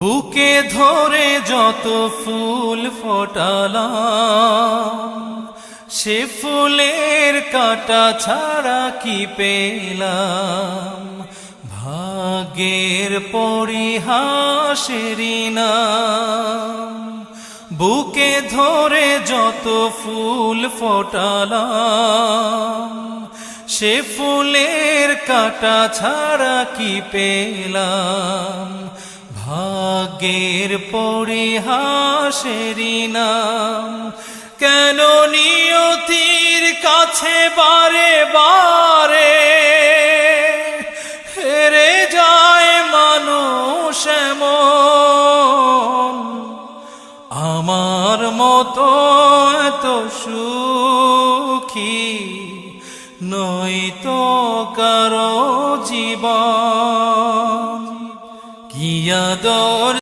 বুকে ধরে যত ফুল ফোটালাম, সে ফুলের কাঁটা ছাড়া কি পেলাম। ভাগ্যের পরিহাসেরই নাম। বুকে ধরে যত ফুল ফোটালাম, সে ফুলের কাঁটা ছাড়া কি পেলাম। ভাগ্যের পরিহাসেরই নাম। কেন নিয়তির কাছে বারে বারে হেরে যায় মানুষ এমন। আমার মতো এত সুখী নয়তো কারো জীবন। কি আদর